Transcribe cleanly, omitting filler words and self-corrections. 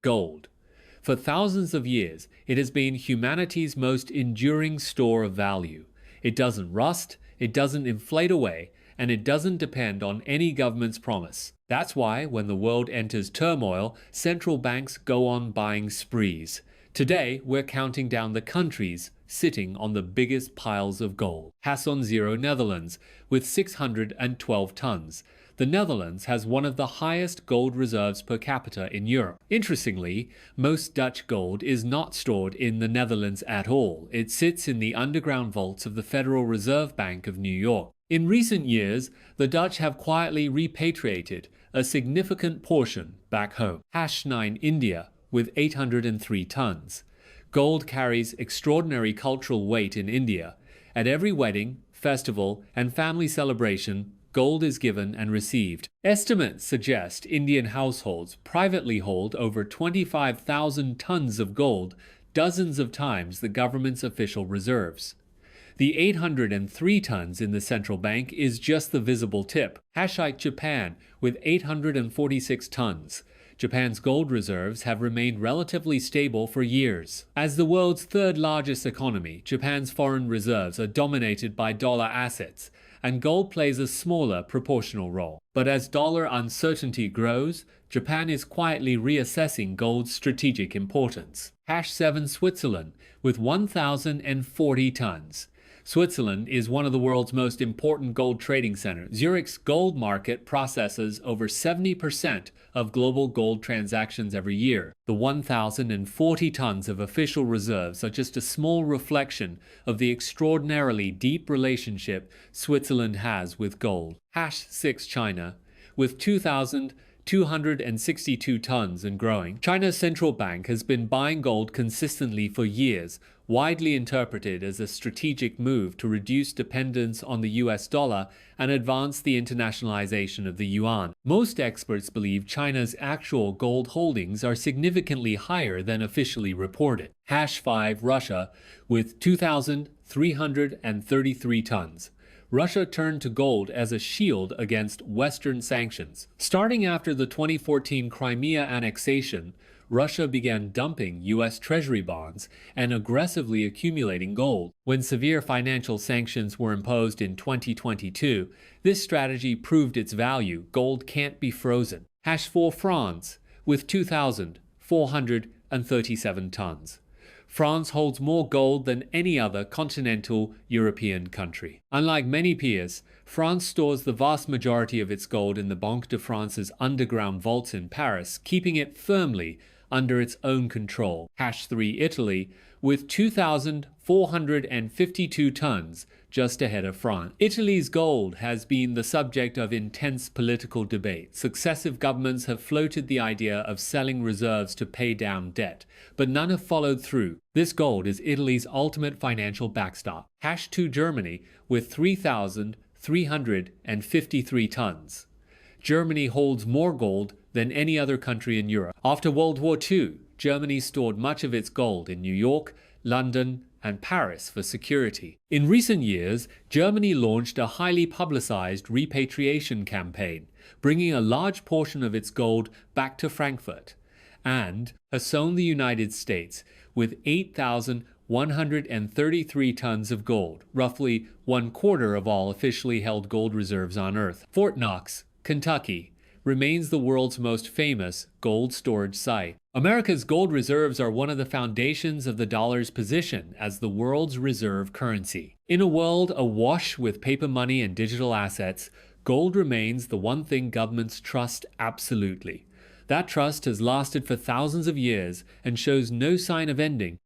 Gold. For thousands of years, it has been humanity's most enduring store of value. It doesn't rust, it doesn't inflate away, and it doesn't depend on any government's promise. That's why, when the world enters turmoil, central banks go on buying sprees. Today, we're counting down the countries sitting on the biggest piles of gold. Hasson 0, Netherlands, with 612 tons. The Netherlands has one of the highest gold reserves per capita in Europe. Interestingly, most Dutch gold is not stored in the Netherlands at all. It sits in the underground vaults of the Federal Reserve Bank of New York. In recent years, the Dutch have quietly repatriated a significant portion back home. #9 India, with 803 tons. Gold carries extraordinary cultural weight in India. At every wedding, festival, and family celebration, gold is given and received. Estimates suggest Indian households privately hold over 25,000 tons of gold, dozens of times the government's official reserves. The 803 tons in the central bank is just the visible tip. Japan, with 846 tons. Japan's gold reserves have remained relatively stable for years. As the world's third largest economy, Japan's foreign reserves are dominated by dollar assets, and gold plays a smaller proportional role. But as dollar uncertainty grows, Japan is quietly reassessing gold's strategic importance. #7 Switzerland, with 1,040 tons. Switzerland is one of the world's most important gold trading centers. Zurich's gold market processes over 70% of global gold transactions every year. The 1,040 tons of official reserves are just a small reflection of the extraordinarily deep relationship Switzerland has with gold. #6 China, with 2,262 tons and growing. China's central bank has been buying gold consistently for years, widely interpreted as a strategic move to reduce dependence on the US dollar and advance the internationalization of the yuan. Most experts believe China's actual gold holdings are significantly higher than officially reported. #5 Russia, with 2,333 tons. Russia turned to gold as a shield against Western sanctions. Starting after the 2014 Crimea annexation, Russia began dumping U.S. Treasury bonds and aggressively accumulating gold. When severe financial sanctions were imposed in 2022, this strategy proved its value. Gold can't be frozen. #4 France, with 2,437 tons. France holds more gold than any other continental European country. Unlike many peers, France stores the vast majority of its gold in the Banque de France's underground vaults in Paris, keeping it firmly under its own control. #3 Italy, with 2,452 tons, just ahead of France. Italy's gold has been the subject of intense political debate. Successive governments have floated the idea of selling reserves to pay down debt, but none have followed through. This gold is Italy's ultimate financial backstop. #2 Germany, with 3,353 tons. Germany holds more gold than any other country in Europe. After World War II, Germany stored much of its gold in New York, London, and Paris for security. In recent years, Germany launched a highly publicized repatriation campaign, bringing a large portion of its gold back to Frankfurt, and has sown the United States with 8,133 tons of gold, roughly 1/4 of all officially held gold reserves on Earth. Fort Knox, Kentucky, remains the world's most famous gold storage site. America's gold reserves are one of the foundations of the dollar's position as the world's reserve currency. In a world awash with paper money and digital assets, gold remains the one thing governments trust absolutely. That trust has lasted for thousands of years and shows no sign of ending